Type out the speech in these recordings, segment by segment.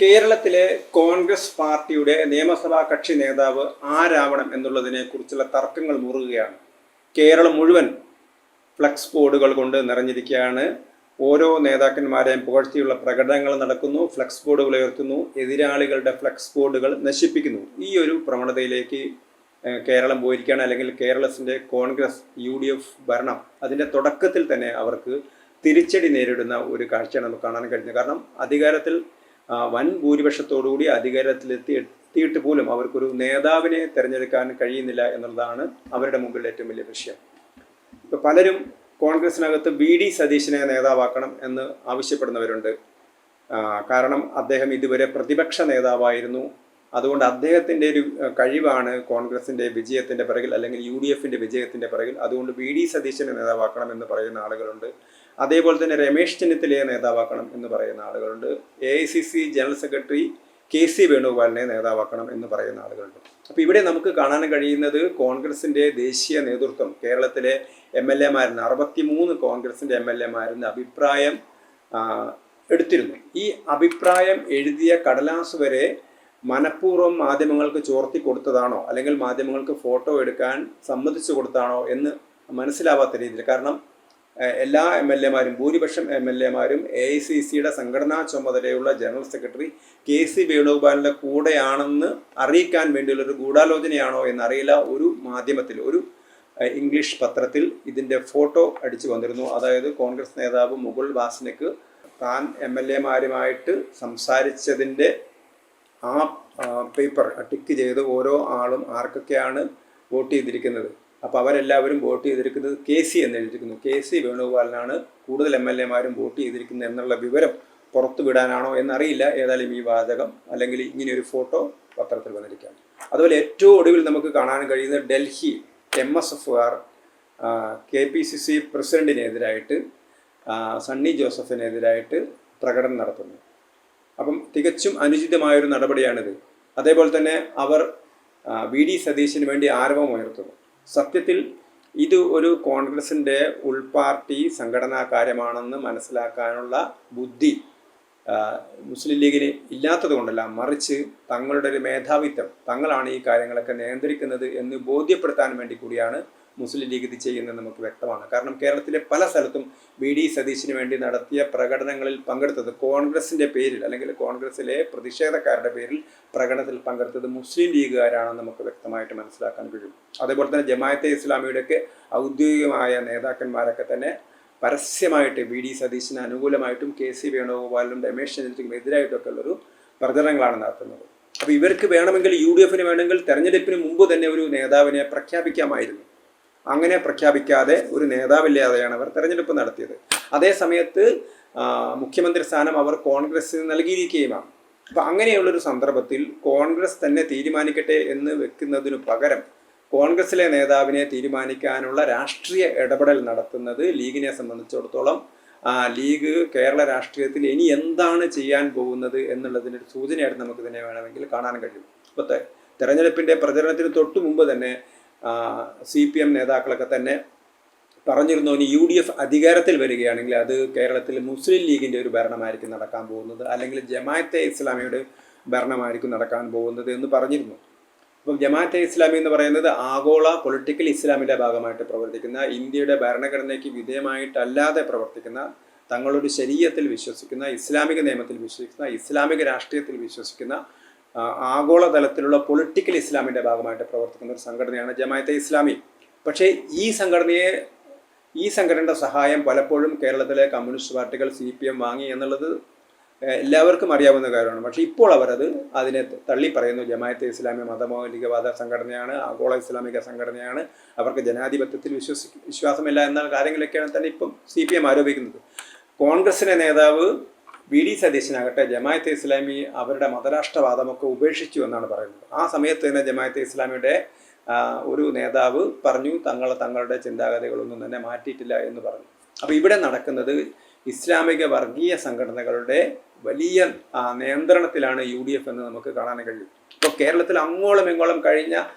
കേരളത്തിലെ കോൺഗ്രസ് പാർട്ടിയുടെ നിയമസഭാ കക്ഷി നേതാവ് ആരാവണം എന്നുള്ളതിനെ കുറിച്ചുള്ള തർക്കങ്ങൾ മുറുകുകയാണ്. കേരളം മുഴുവൻ ഫ്ലക്സ് ബോർഡുകൾ കൊണ്ട് നിറഞ്ഞിരിക്കുകയാണ്. ഓരോ നേതാക്കന്മാരെയും പുകഴ്ത്തിയുള്ള പ്രകടനങ്ങൾ നടക്കുന്നു, ഫ്ലക്സ് ബോർഡുകൾ ഉയർത്തുന്നു, എതിരാളികളുടെ ഫ്ലക്സ് ബോർഡുകൾ നശിപ്പിക്കുന്നു. ഈ ഒരു പ്രവണതയിലേക്ക് കേരളം പോയിരിക്കുകയാണ്. അല്ലെങ്കിൽ കേരളത്തിൻ്റെ കോൺഗ്രസ് UDF ഭരണം അതിൻ്റെ തുടക്കത്തിൽ തന്നെ അവർക്ക് തിരിച്ചടി നേരിടുന്ന ഒരു കാഴ്ചയാണ് നമുക്ക് കാണാൻ കഴിഞ്ഞത്. കാരണം അധികാരത്തിൽ വൻ ഭൂരിപക്ഷത്തോടുകൂടി അധികാരത്തിലെത്തിയിട്ട് പോലും അവർക്കൊരു നേതാവിനെ തിരഞ്ഞെടുക്കാൻ കഴിയുന്നില്ല എന്നുള്ളതാണ് അവരുടെ മുമ്പിൽ ഏറ്റവും വലിയ വിഷയം. ഇപ്പോൾ പലരും കോൺഗ്രസിനകത്ത് VD സതീശനെ നേതാവാക്കണം എന്ന് ആവശ്യപ്പെടുന്നവരുണ്ട്. കാരണം അദ്ദേഹം ഇതുവരെ പ്രതിപക്ഷ നേതാവായിരുന്നു. അതുകൊണ്ട് അദ്ദേഹത്തിൻ്റെ ഒരു കഴിവാണ് കോൺഗ്രസിൻ്റെ വിജയത്തിൻ്റെ പിറകിൽ, അല്ലെങ്കിൽ UDFൻ്റെ വിജയത്തിൻ്റെ പിറകിൽ. അതുകൊണ്ട് VD സതീശനെ നേതാവാക്കണം എന്ന് പറയുന്ന ആളുകളുണ്ട്. അതേപോലെ തന്നെ രമേശ് ചെന്നിത്തലയെ നേതാവാക്കണം എന്ന് പറയുന്ന ആളുകളുണ്ട്. AICC ജനറൽ സെക്രട്ടറി KC വേണുഗോപാലിനെ നേതാവാക്കണം എന്ന് പറയുന്ന ആളുകളുണ്ട്. അപ്പോൾ ഇവിടെ നമുക്ക് കാണാൻ കഴിയുന്നത് കോൺഗ്രസിൻ്റെ ദേശീയ നേതൃത്വം കേരളത്തിലെ MLA-മാരിൽ 63 കോൺഗ്രസിൻ്റെ MLA-മാരിൽ അഭിപ്രായം എടുത്തിരുന്നു. ഈ അഭിപ്രായം എഴുതിയ കടലാസ് വരെ മനഃപൂർവ്വം മാധ്യമങ്ങൾക്ക് ചോർത്തി കൊടുത്തതാണോ, അല്ലെങ്കിൽ മാധ്യമങ്ങൾക്ക് ഫോട്ടോ എടുക്കാൻ സമ്മതിച്ചു കൊടുത്താണോ എന്ന് മനസ്സിലാവാത്ത രീതിയിൽ. കാരണം എല്ലാ MLA-മാരും, ഭൂരിപക്ഷം MLA-മാരും AICCയുടെ സംഘടനാ ചുമതലയുള്ള ജനറൽ സെക്രട്ടറി KC വേണുഗോപാലിൻ്റെ കൂടെയാണെന്ന് അറിയിക്കാൻ വേണ്ടിയുള്ളൊരു ഗൂഢാലോചനയാണോ എന്നറിയില്ല. ഒരു മാധ്യമത്തിൽ, ഒരു ഇംഗ്ലീഷ് പത്രത്തിൽ ഇതിൻ്റെ ഫോട്ടോ അടിച്ചു വന്നിരുന്നു. അതായത് കോൺഗ്രസ് നേതാവ് മുകുൾ വാസ്നിക് താൻ MLA-മാരുമായിട്ട് സംസാരിച്ചതിൻ്റെ ആ പേപ്പർ ടിക്ക് ചെയ്ത് ഓരോ ആളും ആർക്കൊക്കെയാണ് വോട്ട് ചെയ്തിരിക്കുന്നത്, അപ്പോൾ അവരെല്ലാവരും വോട്ട് ചെയ്തിരിക്കുന്നത് KC എന്ന് എഴുതിയിരിക്കുന്നു. KC വേണുഗോപാലിനാണ് കൂടുതൽ MLA-മാരും വോട്ട് ചെയ്തിരിക്കുന്നത് എന്നുള്ള വിവരം പുറത്തു വിടാനാണോ എന്നറിയില്ല. ഏതായാലും ഈ വാചകം അല്ലെങ്കിൽ ഇങ്ങനെയൊരു ഫോട്ടോ പത്രത്തിൽ വന്നിരിക്കുകയാണ്. അതുപോലെ ഏറ്റവും ഒടുവിൽ നമുക്ക് കാണാൻ കഴിയുന്നത് ഡൽഹി MSFകാർ KPCC പ്രസിഡന്റിനെതിരായിട്ട് സണ്ണി ജോസഫിനെതിരായിട്ട് പ്രകടനം നടത്തുന്നു. അപ്പം തികച്ചും അനുചിതമായൊരു നടപടിയാണിത്. അതേപോലെ തന്നെ അവർ VD സതീശന് വേണ്ടി ആരവമുയർത്തുന്നു. സത്യത്തിൽ ഇത് ഒരു കോൺഗ്രസിൻ്റെ ഉൾപാർട്ടി സംഘടനാ കാര്യമാണെന്ന് മനസ്സിലാക്കാനുള്ള ബുദ്ധി മുസ്ലിം ലീഗിന് ഇല്ലാത്തത് കൊണ്ടല്ല, മറിച്ച് തങ്ങളുടെ ഒരു മേധാവിത്വം, തങ്ങളാണ് ഈ കാര്യങ്ങളൊക്കെ നിയന്ത്രിക്കുന്നത് എന്ന് ബോധ്യപ്പെടുത്താൻ വേണ്ടി കൂടിയാണ് മുസ്ലിം ലീഗ് ഇത് ചെയ്യുന്നത് നമുക്ക് വ്യക്തമാണ്. കാരണം കേരളത്തിലെ പല സ്ഥലത്തും VD സതീശന് വേണ്ടി നടത്തിയ പ്രകടനങ്ങളിൽ പങ്കെടുത്തത് കോൺഗ്രസിൻ്റെ പേരിൽ, അല്ലെങ്കിൽ കോൺഗ്രസിലെ പ്രതിഷേധക്കാരുടെ പേരിൽ പ്രകടനത്തിൽ പങ്കെടുത്തത് മുസ്ലിം ലീഗുകാരാണെന്ന് നമുക്ക് വ്യക്തമായിട്ട് മനസ്സിലാക്കാൻ കഴിയും. അതേപോലെ തന്നെ ജമാഅത്തെ ഇസ്ലാമിയുടെയൊക്കെ ഔദ്യോഗികമായ നേതാക്കന്മാരൊക്കെ തന്നെ പരസ്യമായിട്ട് VD സതീശന് അനുകൂലമായിട്ടും KC വേണുഗോപാലിനും രമേശ് ചെന്നിത്തലയ്ക്കും എതിരായിട്ടൊക്കെ ഉള്ളൊരു പ്രചരണങ്ങളാണ് നടത്തുന്നത്. അപ്പോൾ ഇവർക്ക് വേണമെങ്കിൽ, UDFന് വേണമെങ്കിൽ തെരഞ്ഞെടുപ്പിന് മുമ്പ് തന്നെ ഒരു നേതാവിനെ പ്രഖ്യാപിക്കാമായിരുന്നു. അങ്ങനെ പ്രഖ്യാപിക്കാതെ ഒരു നേതാവില്ലാതെയാണ് അവർ തെരഞ്ഞെടുപ്പ് നടത്തിയത്. അതേ സമയത്ത് മുഖ്യമന്ത്രി സ്ഥാനം അവർ കോൺഗ്രസിന് നൽകിയിരിക്കുകയുമാണ്. അപ്പം അങ്ങനെയുള്ളൊരു സന്ദർഭത്തിൽ കോൺഗ്രസ് തന്നെ തീരുമാനിക്കട്ടെ എന്ന് വെക്കുന്നതിനു പകരം കോൺഗ്രസിലെ നേതാവിനെ തീരുമാനിക്കാനുള്ള രാഷ്ട്രീയ ഇടപെടൽ നടത്തുന്നത് ലീഗിനെ സംബന്ധിച്ചിടത്തോളം ലീഗ് കേരള രാഷ്ട്രീയത്തിൽ ഇനി എന്താണ് ചെയ്യാൻ പോകുന്നത് എന്നുള്ളതിൻ്റെ സൂചനയായിട്ട് നമുക്ക് തന്നെ വേണമെങ്കിൽ കാണാൻ കഴിയും. ഇപ്പോൾ തെരഞ്ഞെടുപ്പിൻ്റെ പ്രചരണത്തിന് തൊട്ടു മുമ്പ് തന്നെ CPM നേതാക്കളൊക്കെ തന്നെ പറഞ്ഞിരുന്നു, ഇനി UDF അധികാരത്തിൽ വരികയാണെങ്കിൽ അത് കേരളത്തിൽ മുസ്ലിം ലീഗിൻ്റെ ഒരു ഭരണമായിരിക്കും നടക്കാൻ പോകുന്നത്, അല്ലെങ്കിൽ ജമാഅത്തെ ഇസ്ലാമിയുടെ ഭരണമായിരിക്കും നടക്കാൻ പോകുന്നത് എന്ന് പറഞ്ഞിരുന്നു. അപ്പം ജമാഅത്തെ ഇസ്ലാമി എന്ന് പറയുന്നത് ആഗോള പൊളിറ്റിക്കൽ ഇസ്ലാമിൻ്റെ ഭാഗമായിട്ട് പ്രവർത്തിക്കുന്ന, ഇന്ത്യയുടെ ഭരണഘടനയ്ക്ക് വിധേയമായിട്ടല്ലാതെ പ്രവർത്തിക്കുന്ന, തങ്ങളൊരു ശരീഅത്തിൽ വിശ്വസിക്കുന്ന, ഇസ്ലാമിക നിയമത്തിൽ വിശ്വസിക്കുന്ന, ഇസ്ലാമിക രാഷ്ട്രീയത്തിൽ വിശ്വസിക്കുന്ന, ആഗോള തലത്തിലുള്ള പൊളിറ്റിക്കൽ ഇസ്ലാമിൻ്റെ ഭാഗമായിട്ട് പ്രവർത്തിക്കുന്ന ഒരു സംഘടനയാണ് ജമാഅത്തെ ഇസ്ലാമി. പക്ഷേ ഈ സംഘടനയുടെ സഹായം പലപ്പോഴും കേരളത്തിലെ കമ്മ്യൂണിസ്റ്റ് പാർട്ടികൾ CPM വാങ്ങി എന്നുള്ളത് എല്ലാവർക്കും അറിയാവുന്ന കാര്യമാണ്. പക്ഷേ ഇപ്പോൾ അതിനെ തള്ളി പറയുന്നു. ജമാഅത്തെ ഇസ്ലാമി മതമൗലികവാദ സംഘടനയാണ്, ആഗോള ഇസ്ലാമിക സംഘടനയാണ്, അവർക്ക് ജനാധിപത്യത്തിൽ വിശ്വാസമില്ല എന്ന കാര്യങ്ങളൊക്കെയാണ് തന്നെ ഇപ്പം CPM ആരോപിക്കുന്നത്. കോൺഗ്രസിൻ്റെ നേതാവ് VD സതീശനാകട്ടെ ജമാഅത്തെ ഇസ്ലാമി അവരുടെ മതരാഷ്ട്രവാദമൊക്കെ ഉപേക്ഷിച്ചു എന്നാണ് പറയുന്നത്. ആ സമയത്ത് തന്നെ ജമാഅത്തെ ഇസ്ലാമിയുടെ ഒരു നേതാവ് പറഞ്ഞു, തങ്ങളുടെ ചിന്താഗതികളൊന്നും തന്നെ മാറ്റിയിട്ടില്ല എന്ന് പറഞ്ഞു. അപ്പോൾ ഇവിടെ നടക്കുന്നത് ഇസ്ലാമിക വർഗീയ സംഘടനകളുടെ വലിയ നിയന്ത്രണത്തിലാണ് UDF എന്ന് നമുക്ക് കാണാൻ കഴിയും. ഇപ്പോൾ കേരളത്തിൽ അങ്ങോളം ഇങ്ങോളം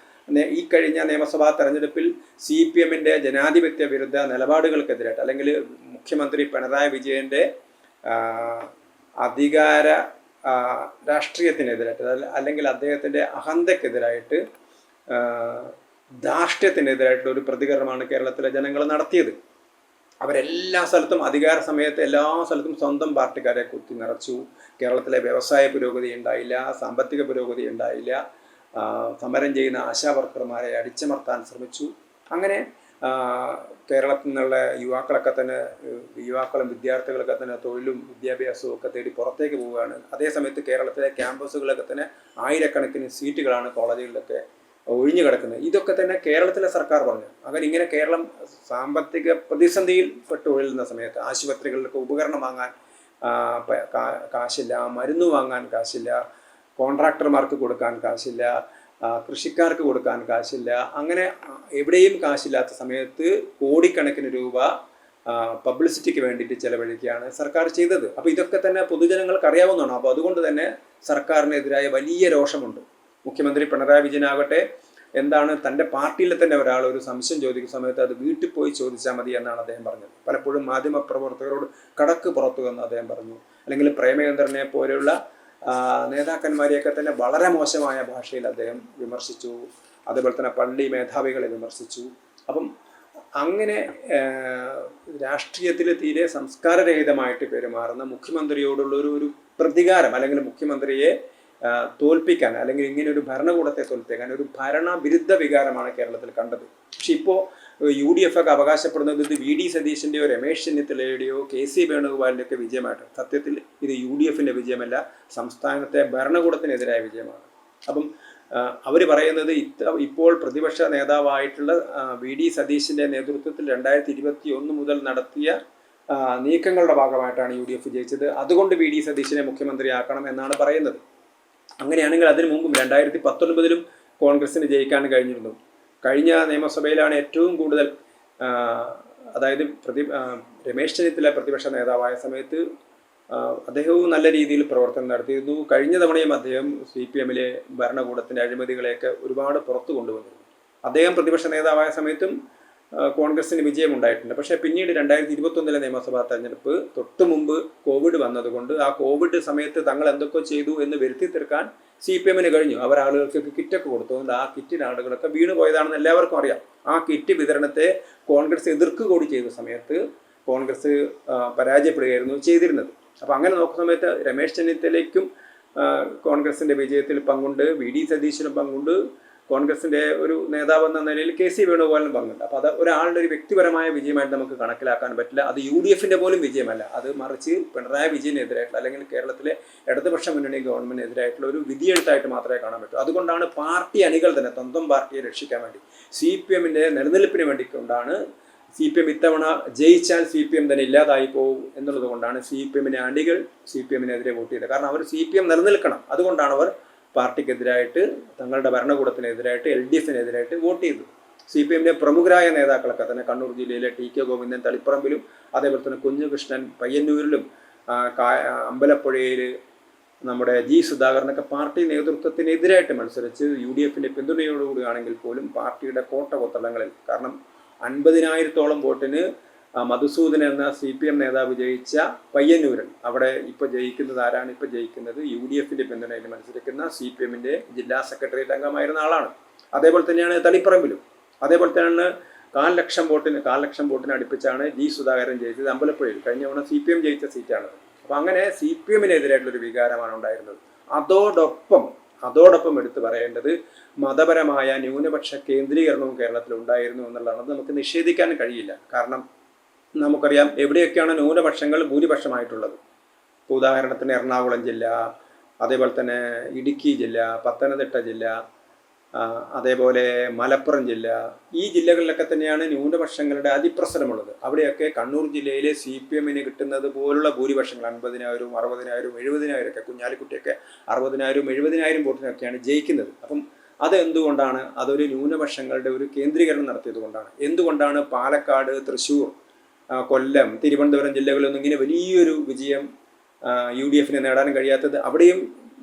ഈ കഴിഞ്ഞ നിയമസഭാ തെരഞ്ഞെടുപ്പിൽ CPMൻ്റെ ജനാധിപത്യ വിരുദ്ധ നിലപാടുകൾക്കെതിരായിട്ട്, അല്ലെങ്കിൽ മുഖ്യമന്ത്രി പിണറായി വിജയൻ്റെ അധികാര രാഷ്ട്രീയത്തിനെതിരായിട്ട് അല്ലെങ്കിൽ അദ്ദേഹത്തിൻ്റെ അഹന്തയ്ക്കെതിരായിട്ട് ധാർഷ്ട്യത്തിനെതിരായിട്ടുള്ള ഒരു പ്രതികരണമാണ് കേരളത്തിലെ ജനങ്ങൾ നടത്തിയത്. അവരെല്ലാ സ്ഥലത്തും അധികാര സമയത്ത് എല്ലാ സ്ഥലത്തും സ്വന്തം പാർട്ടിക്കാരെ കുത്തി നിറച്ചു. കേരളത്തിലെ വ്യവസായ പുരോഗതി ഉണ്ടായില്ല, സാമ്പത്തിക പുരോഗതി ഉണ്ടായില്ല, സമരം ചെയ്യുന്ന ആശാവർക്കർമാരെ അടിച്ചമർത്താൻ ശ്രമിച്ചു. അങ്ങനെ കേരളത്തിൽ നിന്നുള്ള യുവാക്കളും വിദ്യാർത്ഥികളൊക്കെ തന്നെ തൊഴിലും വിദ്യാഭ്യാസവും ഒക്കെ തേടി പുറത്തേക്ക് പോവുകയാണ്. അതേസമയത്ത് കേരളത്തിലെ ക്യാമ്പസുകളൊക്കെ തന്നെ ആയിരക്കണക്കിന് സീറ്റുകളാണ് കോളേജുകളിലൊക്കെ ഒഴിഞ്ഞു കിടക്കുന്നത്. ഇതൊക്കെ തന്നെ കേരളത്തിലെ സർക്കാർ പറഞ്ഞു. അങ്ങനെ ഇങ്ങനെ കേരളം സാമ്പത്തിക പ്രതിസന്ധിയിൽ പെട്ട് ഒഴുകുന്ന സമയത്ത് ആശുപത്രികളിലൊക്കെ ഉപകരണം വാങ്ങാൻ കാശില്ല, മരുന്ന് വാങ്ങാൻ കാശില്ല, കോൺട്രാക്ടർമാർക്ക് കൊടുക്കാൻ കാശില്ല, കൃഷിക്കാർക്ക് കൊടുക്കാൻ കാശില്ല, അങ്ങനെ എവിടെയും കാശില്ലാത്ത സമയത്ത് കോടിക്കണക്കിന് രൂപ പബ്ലിസിറ്റിക്ക് വേണ്ടിയിട്ട് ചെലവഴിക്കുകയാണ് സർക്കാർ ചെയ്തത്. അപ്പോൾ ഇതൊക്കെ തന്നെ പൊതുജനങ്ങൾക്ക് അറിയാവുന്നതാണ്. അപ്പോൾ അതുകൊണ്ട് തന്നെ സർക്കാരിനെതിരായ വലിയ രോഷമുണ്ട്. മുഖ്യമന്ത്രി പിണറായി വിജയനാകട്ടെ എന്താണ് തൻ്റെ പാർട്ടിയിലെ തന്നെ ഒരാൾ ഒരു സംശയം ചോദിക്കുന്ന സമയത്ത് അത് വീട്ടിൽ പോയി ചോദിച്ചാൽ മതി എന്നാണ് അദ്ദേഹം പറഞ്ഞത്. പലപ്പോഴും മാധ്യമപ്രവർത്തകരോട് കടക്ക് പുറത്തു എന്ന് അദ്ദേഹം പറഞ്ഞു. അല്ലെങ്കിൽ പ്രേമചന്ദ്രനെ പോലെയുള്ള നേതാക്കന്മാരെയൊക്കെ തന്നെ വളരെ മോശമായ ഭാഷയിൽ അദ്ദേഹം വിമർശിച്ചു. അതുപോലെ തന്നെ പള്ളി മേധാവികളെ വിമർശിച്ചു. അപ്പം അങ്ങനെ രാഷ്ട്രീയത്തിൽ തീരെ സംസ്കാരരഹിതമായിട്ട് പെരുമാറുന്ന മുഖ്യമന്ത്രിയോടുള്ള ഒരു പ്രതികാരം, അല്ലെങ്കിൽ മുഖ്യമന്ത്രിയെ തോൽപ്പിക്കാൻ, അല്ലെങ്കിൽ ഇങ്ങനെ ഒരു ഭരണകൂടത്തെ തോൽപ്പിക്കാൻ ഒരു ഭരണവിരുദ്ധ വികാരമാണ് കേരളത്തിൽ കണ്ടത്. പക്ഷെ ഇപ്പോൾ UDF ഒക്കെ അവകാശപ്പെടുന്നത് ഇത് VD സതീശൻ്റെയോ രമേശ് ചെന്നിത്തലയുടെയോ KC വേണുഗോപാലിൻ്റെയൊക്കെ വിജയമായിട്ട്. സത്യത്തിൽ ഇത് UDFൻ്റെ വിജയമല്ല, സംസ്ഥാനത്തെ ഭരണകൂടത്തിനെതിരായ വിജയമാണ്. അപ്പം അവർ പറയുന്നത് ഇപ്പോൾ പ്രതിപക്ഷ നേതാവായിട്ടുള്ള VD സതീശൻ്റെ നേതൃത്വത്തിൽ 2021 മുതൽ നടത്തിയ നീക്കങ്ങളുടെ ഭാഗമായിട്ടാണ് UDF ജയിച്ചത്. അതുകൊണ്ട് VD സതീശനെ മുഖ്യമന്ത്രിയാക്കണം എന്നാണ് പറയുന്നത്. അങ്ങനെയാണെങ്കിൽ അതിനു മുമ്പും 2019 കോൺഗ്രസിന് ജയിക്കാൻ കഴിഞ്ഞിരുന്നു. കഴിഞ്ഞ നിയമസഭയിലാണ് ഏറ്റവും കൂടുതൽ, അതായത് രമേശ് ചെന്നിത്തല പ്രതിപക്ഷ നേതാവായ സമയത്ത് അദ്ദേഹവും നല്ല രീതിയിൽ പ്രവർത്തനം നടത്തിയിരുന്നു. കഴിഞ്ഞ തവണയും അദ്ദേഹം CPMലെ ഭരണകൂടത്തിൻ്റെ അഴിമതികളെയൊക്കെ ഒരുപാട് പുറത്തു കൊണ്ടുവന്നിരുന്നു. അദ്ദേഹം പ്രതിപക്ഷ നേതാവായ സമയത്തും കോൺഗ്രസിന് വിജയമുണ്ടായിട്ടുണ്ട്. പക്ഷേ പിന്നീട് 2021 നിയമസഭാ തെരഞ്ഞെടുപ്പ് തൊട്ട് മുമ്പ് കോവിഡ് വന്നതുകൊണ്ട് ആ കോവിഡ് സമയത്ത് തങ്ങൾ എന്തൊക്കെ ചെയ്തു എന്ന് വരുത്തി തീർക്കാൻ CPMന് കഴിഞ്ഞു. അവർ ആളുകൾക്ക് കിറ്റൊക്കെ കൊടുത്തുകൊണ്ട് ആ കിറ്റിന് ആളുകളൊക്കെ വീണു പോയതാണെന്ന് എല്ലാവർക്കും അറിയാം. ആ കിറ്റ് വിതരണത്തെ കോൺഗ്രസ് എതിർക്കുകകൂടി ചെയ്ത സമയത്ത് കോൺഗ്രസ് പരാജയപ്പെടുകയായിരുന്നു ചെയ്തിരുന്നത്. അപ്പോൾ അങ്ങനെ നോക്കുന്ന സമയത്ത് രമേശ് ചെന്നിത്തലയ്ക്കും കോൺഗ്രസിൻ്റെ വിജയത്തിൽ പങ്കുണ്ട്, VD സതീശനും പങ്കുണ്ട്, കോൺഗ്രസിൻ്റെ ഒരു നേതാവ് എന്ന നിലയിൽ KC വേണുഗോപാലിനും പങ്കുണ്ട്. അപ്പോൾ അത് ഒരാളുടെ ഒരു വ്യക്തിപരമായ വിജയമായിട്ട് നമുക്ക് കണക്കിലാക്കാൻ പറ്റില്ല. അത് UDFൻ്റെ പോലും വിജയമല്ല, അത് മറിച്ച് പിണറായി വിജയനെതിരായിട്ടുള്ള അല്ലെങ്കിൽ കേരളത്തിലെ ഇടതുപക്ഷ മുന്നണി ഗവൺമെൻറ്റിനെതിരായിട്ടുള്ള ഒരു വിധിയെഴുത്തായിട്ട് മാത്രമേ കാണാൻ പറ്റൂ. അതുകൊണ്ടാണ് പാർട്ടി അണികൾ തന്നെ സ്വന്തം പാർട്ടിയെ രക്ഷിക്കാൻ വേണ്ടി CPMൻ്റെ നിലനിൽപ്പിന് വേണ്ടിക്കൊണ്ടാണ് CPM ഇത്തവണ ജയിച്ചാൽ CPM തന്നെ ഇല്ലാതായി പോകും എന്നുള്ളത് കൊണ്ടാണ് CPMൻ്റെ അണികൾ CPMനെതിരെ വോട്ട് ചെയ്തത്. കാരണം അവർ CPM നിലനിൽക്കണം, അതുകൊണ്ടാണ് അവർ പാർട്ടിക്കെതിരായിട്ട് തങ്ങളുടെ ഭരണകൂടത്തിനെതിരായിട്ട് LDFനെതിരായിട്ട് വോട്ട് ചെയ്തു. CPMൻ്റെ പ്രമുഖരായ നേതാക്കളൊക്കെ തന്നെ കണ്ണൂർ ജില്ലയിലെ TK ഗോവിന്ദൻ തളിപ്പറമ്പിലും അതേപോലെ തന്നെ കുഞ്ഞുകൃഷ്ണൻ പയ്യന്നൂരിലും അമ്പലപ്പുഴയിൽ നമ്മുടെ G സുധാകരനൊക്കെ പാർട്ടി നേതൃത്വത്തിനെതിരായിട്ട് മത്സരിച്ച് UDFൻ്റെ പിന്തുണയോടുകൂടിയാണെങ്കിൽ പോലും പാർട്ടിയുടെ കോട്ട കൊത്തളങ്ങളിൽ, കാരണം 50,000-ഓളം വോട്ടിന് മധുസൂദൻ എന്ന CPM നേതാവ് ജയിച്ച പയ്യന്നൂരൻ, അവിടെ ഇപ്പോൾ ജയിക്കുന്നത് ആരാണ്? ഇപ്പോൾ ജയിക്കുന്നത് UDFൻ്റെ പിന്തുണയിൽ മത്സരിക്കുന്ന CPMൻ്റെ ജില്ലാ സെക്രട്ടേറിയറ്റ് അംഗമായിരുന്ന ആളാണ്. അതേപോലെ തന്നെയാണ് തളിപ്പറമ്പിലും. അതേപോലെ തന്നെയാണ് 1,00,000 വോട്ടിന് അടുപ്പിച്ചാണ് G സുധാകരൻ ജയിച്ചത് അമ്പലപ്പുഴയിൽ. കഴിഞ്ഞ തവണ CPM ജയിച്ച സീറ്റാണത്. അപ്പോൾ അങ്ങനെ CPMനെതിരായിട്ടുള്ളൊരു വികാരമാണ് ഉണ്ടായിരുന്നത്. അതോടൊപ്പം എടുത്തു പറയേണ്ടത് മതപരമായ ന്യൂനപക്ഷ കേന്ദ്രീകരണവും കേരളത്തിൽ ഉണ്ടായിരുന്നു എന്നുള്ളതാണ്. നമുക്ക് നിഷേധിക്കാൻ കഴിയില്ല. കാരണം നമുക്കറിയാം എവിടെയൊക്കെയാണ് ന്യൂനപക്ഷങ്ങൾ ഭൂരിപക്ഷമായിട്ടുള്ളത്. ഇപ്പോൾ ഉദാഹരണത്തിന് എറണാകുളം ജില്ല, അതേപോലെ തന്നെ ഇടുക്കി ജില്ല, പത്തനംതിട്ട ജില്ല, അതേപോലെ മലപ്പുറം ജില്ല, ഈ ജില്ലകളിലൊക്കെ തന്നെയാണ് ന്യൂനപക്ഷങ്ങളുടെ അതിപ്രസരമുള്ളത്. അവിടെയൊക്കെ കണ്ണൂർ ജില്ലയിലെ CPMന് കിട്ടുന്നത് പോലുള്ള ഭൂരിപക്ഷങ്ങൾ 50,000, 60,000, 70,000 ഒക്കെ, കുഞ്ഞാലിക്കുട്ടിയൊക്കെ 60,000, 70,000 വോട്ടിനൊക്കെയാണ് ജയിക്കുന്നത്. അപ്പം അതെന്തുകൊണ്ടാണ്? അതൊരു ന്യൂനപക്ഷങ്ങളുടെ ഒരു കേന്ദ്രീകരണം നടത്തിയത് കൊണ്ടാണ്. എന്തുകൊണ്ടാണ് പാലക്കാട്, തൃശ്ശൂർ, കൊല്ലം, തിരുവനന്തപുരം ജില്ലകളിലൊന്നും ഇങ്ങനെ വലിയൊരു വിജയം UDFന് നേടാൻ കഴിയാത്തത്? അവിടെയും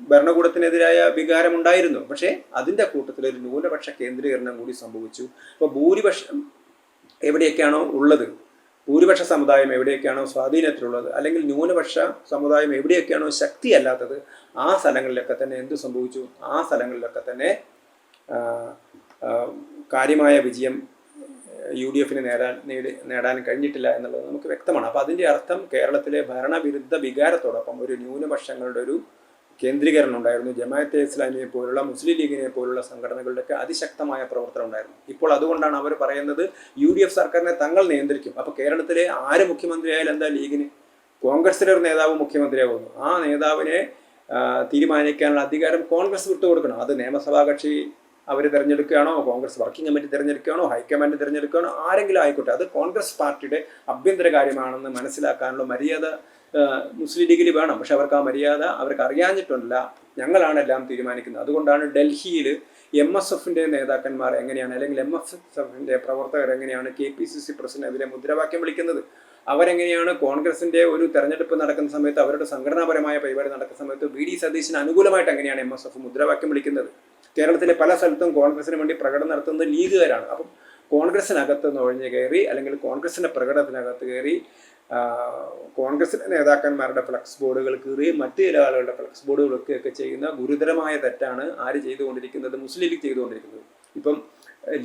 ഭരണകൂടത്തിനെതിരായ വികാരമുണ്ടായിരുന്നു. പക്ഷേ അതിൻ്റെ കൂട്ടത്തിലൊരു ന്യൂനപക്ഷ കേന്ദ്രീകരണം കൂടി സംഭവിച്ചു. അപ്പോൾ ഭൂരിപക്ഷം എവിടെയൊക്കെയാണോ ഉള്ളത് ഭൂരിപക്ഷ സമുദായം എവിടെയൊക്കെയാണോ സ്വാധീനത്തിലുള്ളത്, അല്ലെങ്കിൽ ന്യൂനപക്ഷ സമുദായം എവിടെയൊക്കെയാണോ ശക്തിയല്ലാത്തത്, ആ സ്ഥലങ്ങളിലൊക്കെ തന്നെ എന്ത് സംഭവിച്ചു? ആ സ്ഥലങ്ങളിലൊക്കെ തന്നെ കാര്യമായ വിജയം UDF നേടാൻ കഴിഞ്ഞിട്ടില്ല എന്നുള്ളത് നമുക്ക് വ്യക്തമാണ്. അപ്പോൾ അതിൻ്റെ അർത്ഥം കേരളത്തിലെ ഭരണവിരുദ്ധ വികാരത്തോടൊപ്പം ഒരു ന്യൂനപക്ഷങ്ങളുടെ ഒരു കേന്ദ്രീകരണം ഉണ്ടായിരുന്നു. ജമാഅത്തെ ഇസ്ലാമിയെ പോലുള്ള, മുസ്ലിം ലീഗിനെ പോലുള്ള സംഘടനകളുടെയൊക്കെ അതിശക്തമായ പ്രവർത്തനം ഉണ്ടായിരുന്നു. ഇപ്പോൾ അതുകൊണ്ടാണ് അവർ പറയുന്നത് UDF സർക്കാരിനെ തങ്ങൾ നിയന്ത്രിക്കും. അപ്പോൾ കേരളത്തിലെ ആര് മുഖ്യമന്ത്രിയായാലും എന്താ ലീഗിന്? കോൺഗ്രസിലെ ഒരു നേതാവ് മുഖ്യമന്ത്രിയാകുന്നു. ആ നേതാവിനെ തീരുമാനിക്കാനുള്ള അധികാരം കോൺഗ്രസ് വിട്ടുകൊടുക്കണം. അത് നിയമസഭാ കക്ഷി അവർ തിരഞ്ഞെടുക്കുകയാണോ, കോൺഗ്രസ് വർക്കിംഗ് കമ്മിറ്റി തിരഞ്ഞെടുക്കുകയാണോ, ഹൈക്കമാൻഡ് തിരഞ്ഞെടുക്കുകയാണോ, ആരെങ്കിലും ആയിക്കോട്ടെ, അത് കോൺഗ്രസ് പാർട്ടിയുടെ ആഭ്യന്തര കാര്യമാണെന്ന് മനസ്സിലാക്കാനുള്ള മര്യാദ മുസ്ലിം ലീഗിൽ വേണം. പക്ഷെ അവർക്ക് ആ മര്യാദ അവർക്ക് അറിയാഞ്ഞിട്ടില്ല. ഞങ്ങളാണ് എല്ലാം തീരുമാനിക്കുന്നത്. അതുകൊണ്ടാണ് ഡൽഹിയിൽ MSFന്റെ നേതാക്കന്മാർ എങ്ങനെയാണ്, അല്ലെങ്കിൽ MSFന്റെ പ്രവർത്തകർ എങ്ങനെയാണ് KPCC പ്രസിഡന്റിനെതിരെ മുദ്രാവാക്യം വിളിക്കുന്നത്? അവരെങ്ങനെയാണ് കോൺഗ്രസിന്റെ ഒരു തെരഞ്ഞെടുപ്പ് നടക്കുന്ന സമയത്ത്, അവരുടെ സംഘടനാപരമായ പരിപാടി നടക്കുന്ന സമയത്ത് VD സതീശന് അനുകൂലമായിട്ട് എങ്ങനെയാണ് MSF മുദ്രാവാക്യം വിളിക്കുന്നത്? കേരളത്തിലെ പല സ്ഥലത്തും കോൺഗ്രസിന് വേണ്ടി പ്രകടനം നടത്തുന്നത് ലീഗുകാരാണ്. അപ്പം കോൺഗ്രസിനകത്ത് നുഴഞ്ഞു കയറി, അല്ലെങ്കിൽ കോൺഗ്രസിന്റെ പ്രകടനത്തിനകത്ത് കയറി കോൺഗ്രസിന്റെ നേതാക്കന്മാരുടെ ഫ്ലക്സ് ബോർഡുകൾ കീറി മറ്റു ചില ആളുകളുടെ ഫ്ലക്സ് ബോർഡുകളൊക്കെ ചെയ്യുന്ന ഗുരുതരമായ തെറ്റാണ് ആര് ചെയ്തുകൊണ്ടിരിക്കുന്നത്? മുസ്ലിം ലീഗ് ചെയ്തുകൊണ്ടിരിക്കുന്നത്. ഇപ്പം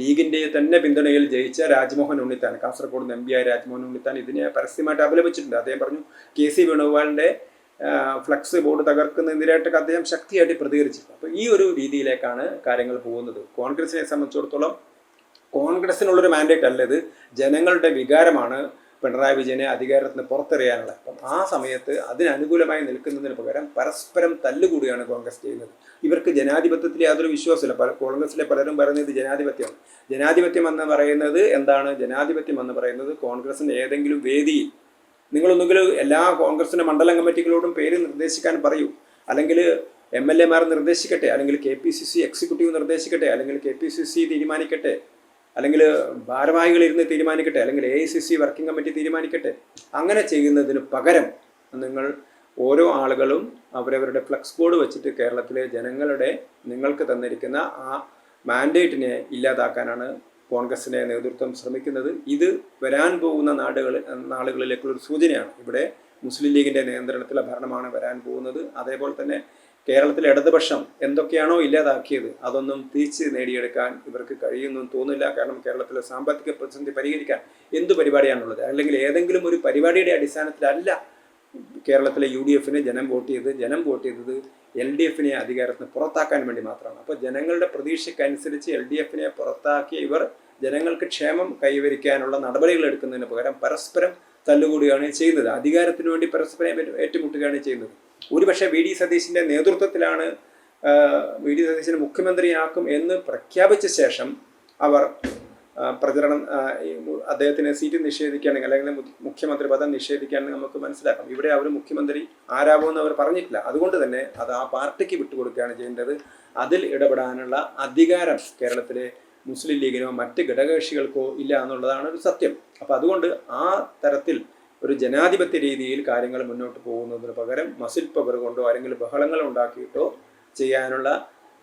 ലീഗിന്റെ തന്നെ പിന്തുണയിൽ ജയിച്ച രാജ്മോഹൻ ഉണ്ണിത്താൻ, കാസർഗോഡ് MP ആയ രാജ്മോഹൻ ഉണ്ണിത്താൻ ഇതിനെ പരസ്യമായിട്ട് അപലപിച്ചിട്ടുണ്ട്. അദ്ദേഹം പറഞ്ഞു KC വേണുഗോപാലിന്റെ ഫ്ലക്സ് ബോർഡ് തകർക്കുന്നതിനെതിരായിട്ടൊക്കെ അദ്ദേഹം ശക്തിയായിട്ട് പ്രതികരിച്ചിട്ടുണ്ട്. അപ്പോൾ ഈ ഒരു രീതിയിലേക്കാണ് കാര്യങ്ങൾ പോകുന്നത്. കോൺഗ്രസിനെ സംബന്ധിച്ചിടത്തോളം കോൺഗ്രസിനുള്ളൊരു മാൻഡേറ്റ് അല്ല ഇത്, ജനങ്ങളുടെ വികാരമാണ് പിണറായി വിജയനെ അധികാരത്തിന് പുറത്തെറിയാനുള്ളത്. അപ്പം ആ സമയത്ത് അതിനനുകൂലമായി നിൽക്കുന്നതിന് പകരം പരസ്പരം തല്ലുകൂടിയാണ് കോൺഗ്രസ് ചെയ്യുന്നത്. ഇവർക്ക് ജനാധിപത്യത്തിൽ യാതൊരു വിശ്വാസമില്ല. കോൺഗ്രസിലെ പലരും പറയുന്നത് ജനാധിപത്യമാണ്. ജനാധിപത്യം എന്ന് പറയുന്നത് എന്താണ്? ജനാധിപത്യം എന്ന് പറയുന്നത് കോൺഗ്രസിൻ്റെ ഏതെങ്കിലും വേദിയിൽ നിങ്ങളൊന്നുകിൽ എല്ലാ കോൺഗ്രസിൻ്റെ മണ്ഡലം കമ്മിറ്റികളോടും പേര് നിർദ്ദേശിക്കാൻ പറയൂ, അല്ലെങ്കിൽ MLA മാർ നിർദ്ദേശിക്കട്ടെ, അല്ലെങ്കിൽ KPCC എക്സിക്യൂട്ടീവ് നിർദ്ദേശിക്കട്ടെ, അല്ലെങ്കിൽ KPCC തീരുമാനിക്കട്ടെ, അല്ലെങ്കിൽ ഭാരവാഹികളിരുന്ന് തീരുമാനിക്കട്ടെ, അല്ലെങ്കിൽ AICC വർക്കിംഗ് കമ്മിറ്റി തീരുമാനിക്കട്ടെ. അങ്ങനെ ചെയ്യുന്നതിന് പകരം നിങ്ങൾ ഓരോ ആളുകളും അവരവരുടെ ഫ്ലക്സ് ബോർഡ് വെച്ചിട്ട് കേരളത്തിലെ ജനങ്ങളുടെ നിങ്ങൾക്ക് തന്നിരിക്കുന്ന ആ മാൻഡേറ്റിനെ ഇല്ലാതാക്കാനാണ് കോൺഗ്രസിൻ്റെ നേതൃത്വം ശ്രമിക്കുന്നത്. ഇത് വരാൻ പോകുന്ന നാളുകളിലേക്കുള്ളൊരു സൂചനയാണ്. ഇവിടെ മുസ്ലിം ലീഗിൻ്റെ നിയന്ത്രണത്തിലെ ഭരണമാണ് വരാൻ പോകുന്നത്. അതേപോലെ തന്നെ കേരളത്തിലെ ഇടതുപക്ഷം എന്തൊക്കെയാണോ ഇല്ലാതാക്കിയത് അതൊന്നും തിരിച്ച് നേടിയെടുക്കാൻ ഇവർക്ക് കഴിയുമെന്നും തോന്നില്ല. കാരണം കേരളത്തിലെ സാമ്പത്തിക പ്രതിസന്ധി പരിഹരിക്കാൻ എന്ത് പരിപാടിയാണുള്ളത്? അല്ലെങ്കിൽ ഏതെങ്കിലും ഒരു പരിപാടിയുടെ അടിസ്ഥാനത്തിലല്ല കേരളത്തിലെ UDFന് ജനം വോട്ട് ചെയ്തത് LDFനെ അധികാരത്തിന് പുറത്താക്കാൻ വേണ്ടി മാത്രമാണ്. അപ്പോൾ ജനങ്ങളുടെ പ്രതീക്ഷയ്ക്കനുസരിച്ച് LDFനെ പുറത്താക്കിയ ഇവർ ജനങ്ങൾക്ക് ക്ഷേമം കൈവരിക്കാനുള്ള നടപടികൾ എടുക്കുന്നതിന് പകരം പരസ്പരം തല്ലുകൂടുകയാണ് ചെയ്യുന്നത്. അധികാരത്തിന് വേണ്ടി പരസ്പരം ഏറ്റുമുട്ടുകയാണ് ചെയ്യുന്നത്. ഒരുപക്ഷെ VD സതീശിൻ്റെ നേതൃത്വത്തിലാണ് VD സതീശിനെ മുഖ്യമന്ത്രിയാക്കും എന്ന് പ്രഖ്യാപിച്ച ശേഷം അവർ പ്രചരണം അദ്ദേഹത്തിന് സീറ്റ് നിഷേധിക്കുകയാണെങ്കിൽ, അല്ലെങ്കിൽ മുഖ്യമന്ത്രി പദം നിഷേധിക്കുകയാണെങ്കിൽ നമുക്ക് മനസ്സിലാക്കാം. ഇവിടെ അവർ മുഖ്യമന്ത്രി ആരാകുമെന്ന് അവർ പറഞ്ഞിട്ടില്ല. അതുകൊണ്ട് തന്നെ അത് ആ പാർട്ടിക്ക് വിട്ടുകൊടുക്കുകയാണ് ചെയ്യേണ്ടത്. അതിൽ ഇടപെടാനുള്ള അധികാരം കേരളത്തിലെ മുസ്ലിം ലീഗിനോ മറ്റ് ഘടകകക്ഷികൾക്കോ ഇല്ല എന്നുള്ളതാണ് ഒരു സത്യം. അപ്പോൾ അതുകൊണ്ട് ആ തരത്തിൽ ഒരു ജനാധിപത്യ രീതിയിൽ കാര്യങ്ങൾ മുന്നോട്ട് പോകുന്നതിന് പകരം മസിൽ പവർ കൊണ്ടോ അല്ലെങ്കിൽ ബഹളങ്ങൾ ഉണ്ടാക്കിയിട്ടോ ചെയ്യാനുള്ള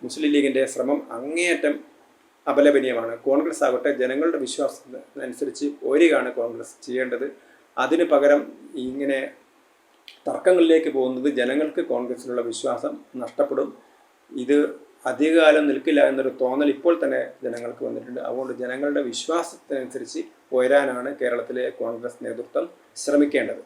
മുസ്ലിം ലീഗിൻ്റെ ശ്രമം അങ്ങേയറ്റം അപലപനീയമാണ്. കോൺഗ്രസ് ആകട്ടെ ജനങ്ങളുടെ വിശ്വാസത്തിനനുസരിച്ച് ഒരികയാണ് കോൺഗ്രസ് ചെയ്യേണ്ടത്. അതിന് പകരം ഇങ്ങനെ തർക്കങ്ങളിലേക്ക് പോകുന്നത് ജനങ്ങൾക്ക് കോൺഗ്രസിനുള്ള വിശ്വാസം നഷ്ടപ്പെടും. ഇത് അധികകാലം നിൽക്കില്ല എന്നൊരു തോന്നൽ ഇപ്പോൾ തന്നെ ജനങ്ങൾക്ക് വന്നിട്ടുണ്ട്. അതുകൊണ്ട് ജനങ്ങളുടെ വിശ്വാസത്തിനനുസരിച്ച് ഉയരാനാണ് കേരളത്തിലെ കോൺഗ്രസ് നേതൃത്വം ശ്രമിക്കേണ്ടത്.